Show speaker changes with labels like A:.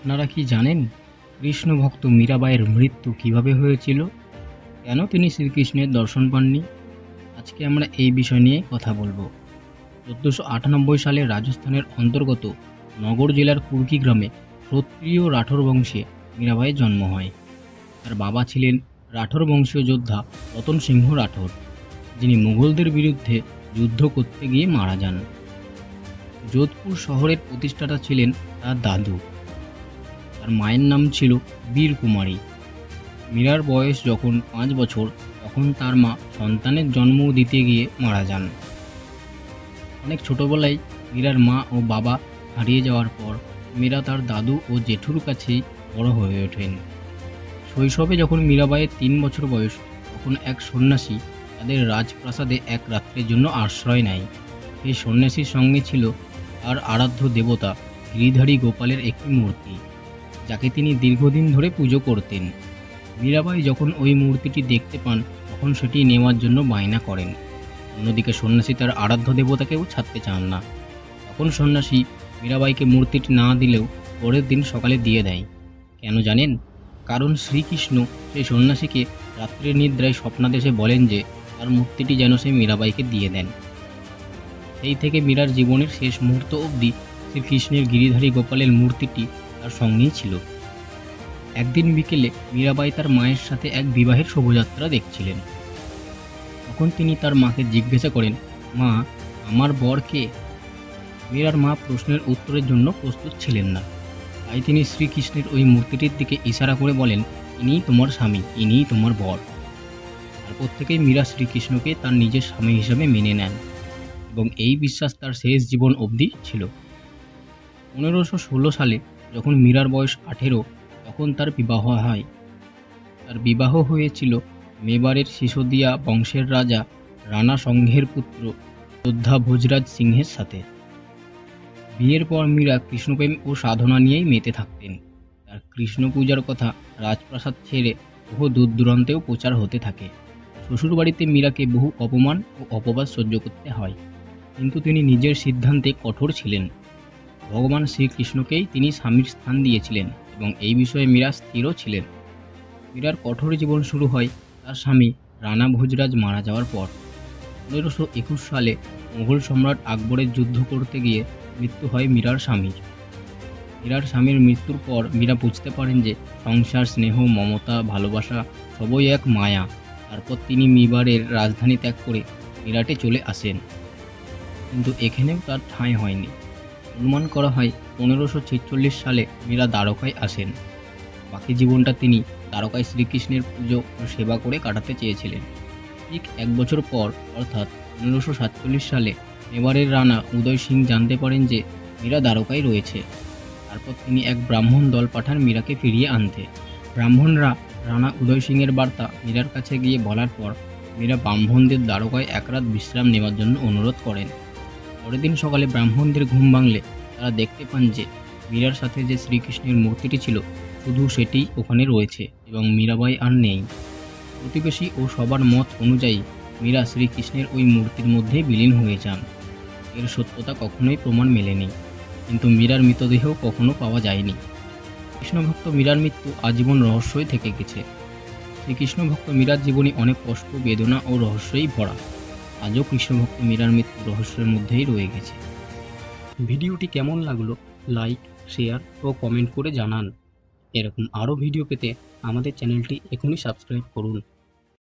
A: আপনারা কি জানেন কৃষ্ণ ভক্ত মীরাবাইয়ের মৃত্যু কিভাবে হয়েছিল? কেন তিনি শ্রীকৃষ্ণের দর্শন পাননি? আজকে আমরা এই বিষয় নিয়ে কথা বলবো। ১৪৯৮ সালে রাজস্থানের অন্তর্গত নগর জেলার কুর্কি গ্রামে ক্ষত্রিয় রাঠোর বংশে মীরাবাইয়ের জন্ম হয়। তার বাবা ছিলেন রাঠোর বংশীয় যোদ্ধা রতন সিংহ রাঠোর, যিনি মুঘলদের বিরুদ্ধে যুদ্ধ করতে গিয়ে মারা যান। যোধপুর শহরের প্রতিষ্ঠাতা ছিলেন তার দাদু। তার মায়ের নাম ছিল বীর কুমারী। মীরার বয়স যখন ৫ বছর, তখন তার মা সন্তানের জন্ম দিতে গিয়ে মারা যান। অনেক ছোটবেলায় মীরার মা ও বাবা হারিয়ে যাওয়ার পর মীরা তার দাদু ও জেঠুর কাছেই বড় হয়ে ওঠেন। শৈশবে যখন মীরাবাইয়ের ৩ বছর বয়স, তখন এক সন্ন্যাসী তাদের রাজপ্রাসাদে এক রাত্রের জন্য আশ্রয় নেয়। সেই সন্ন্যাসীর সঙ্গে ছিল তার আরাধ্য দেবতা গিরিধারী গোপালের একটি মূর্তি, যাকে তিনি দীর্ঘদিন ধরে পুজো করতেন। মীরাবাই যখন ওই মূর্তিটি দেখতে পান, তখন সেটি নেওয়ার জন্য বায়না করেন। অন্যদিকে সন্ন্যাসী তার আরাধ্য দেবতাকেও ছাড়তে চান না। তখন সন্ন্যাসী মীরাবাইকে মূর্তিটি না দিলেও পরের দিন সকালে দিয়ে দেয়। কেন জানেন? কারণ শ্রীকৃষ্ণ সেই সন্ন্যাসীকে রাত্রের নিদ্রায় স্বপ্নাদেশে বলেন যে তার মূর্তিটি যেন সে মীরাবাইকে দিয়ে দেন। সেই থেকে মীরার জীবনের শেষ মুহূর্ত অবধি শ্রীকৃষ্ণের গিরিধারী গোপালের মূর্তিটি তার সঙ্গেই ছিল। একদিন বিকেলে মীরাবাই তার মায়ের সাথে এক বিবাহের শোভাযাত্রা দেখছিলেন। তখন তিনি তার মাকে জিজ্ঞাসা করেন, মা, আমার বর কে? মীরার মা প্রশ্নের উত্তরের জন্য প্রস্তুত ছিলেন না। তাই তিনি শ্রীকৃষ্ণের ওই মূর্তিটির দিকে ইশারা করে বলেন, ইনিই তোমার স্বামী, ইনিই তোমার বর। তারপর থেকেই মীরা শ্রীকৃষ্ণকে তার নিজের স্বামী হিসাবে মেনে নেন এবং এই বিশ্বাস তার শেষ জীবন অবধি ছিল। ১৫১৬ সালে যখন মীরার বয়স ১৮, তখন তার বিবাহ হয়। তার বিবাহ হয়েছিল মেবারের সিসোদিয়া বংশের রাজা রানা সংঘের পুত্র যোদ্ধা ভোজরাজ সিংহের সাথে। বিয়ের পর মীরা কৃষ্ণপ্রেম ও সাধনা নিয়েই মেতে থাকতেন। তার কৃষ্ণ পূজার কথা রাজপ্রাসাদ ছেড়ে বহু দূর দূরান্তেও প্রচার হতে থাকে। শ্বশুরবাড়িতে মীরাকে বহু অপমান ও অপবাদ সহ্য করতে হয়, কিন্তু তিনি নিজের সিদ্ধান্তে কঠোর ছিলেন। ভগবান শ্রীকৃষ্ণকেই তিনি স্বামীর স্থান দিয়েছিলেন এবং এই বিষয়ে মীরা স্থিরও ছিলেন। মীরার কঠোর জীবন শুরু হয় তার স্বামী রানা ভোজরাজ মারা যাওয়ার পর। ১৫২১ সালে মুঘল সম্রাট আকবরের যুদ্ধ করতে গিয়ে মৃত্যু হয় মীরার স্বামীর। মীরার স্বামীর মৃত্যুর পর মীরা বুঝতে পারেন যে সংসার, স্নেহ, মমতা, ভালোবাসা সবই এক মায়া। তারপর তিনি মেবারের রাজধানী ত্যাগ করে মিরাটে চলে আসেন, কিন্তু এখানেও তার ঠাঁই হয়নি। অনুমান করা হয় ১৫৪৬ সালে মীরা দ্বারকায় আসেন। বাকি জীবনটা তিনি দ্বারকায় শ্রীকৃষ্ণের পুজো ও সেবা করে কাটাতে চেয়েছিলেন। ঠিক ১ বছর পর, অর্থাৎ ১৫৪৭ সালে মেবারের রানা উদয় সিং জানতে পারেন যে মীরা দ্বারকায় রয়েছে। তারপর তিনি এক ব্রাহ্মণ দল পাঠান মীরাকে ফিরিয়ে আনতে। ব্রাহ্মণরা রানা উদয় সিংয়ের বার্তা মীরার কাছে গিয়ে বলার পর মীরা ব্রাহ্মণদের দ্বারকায় এক রাত বিশ্রাম নেওয়ার জন্য অনুরোধ করেন। পরের দিন সকালে ব্রাহ্মণদের ঘুম ভাঙলে তারা দেখতে পান যে মীরার সাথে যে শ্রীকৃষ্ণের মূর্তিটি ছিল, শুধু সেটিই ওখানে রয়েছে এবং মীরাবাই আর নেই। প্রতিবেশী ও সবার মত অনুযায়ী মীরা শ্রীকৃষ্ণের ওই মূর্তির মধ্যেই বিলীন হয়ে যান। এর সত্যতা কখনোই প্রমাণ মেলেনি, কিন্তু মীরার মৃতদেহ কখনো পাওয়া যায়নি। কৃষ্ণভক্ত মীরার মৃত্যু আজীবন রহস্যই থেকে গেছে। শ্রীকৃষ্ণভক্ত মীরার জীবনী অনেক কষ্ট, বেদনা ও রহস্যই ভরা। আজও কৃষ্ণভক্ত মীরার মৃত্যু রহস্যের মধ্যেই রয়ে গেছে। ভিডিওটি কেমন লাগলো লাইক, শেয়ার ও কমেন্ট করে জানান। এরকম আরও ভিডিও পেতে আমাদের চ্যানেলটি এখনই সাবস্ক্রাইব করুন।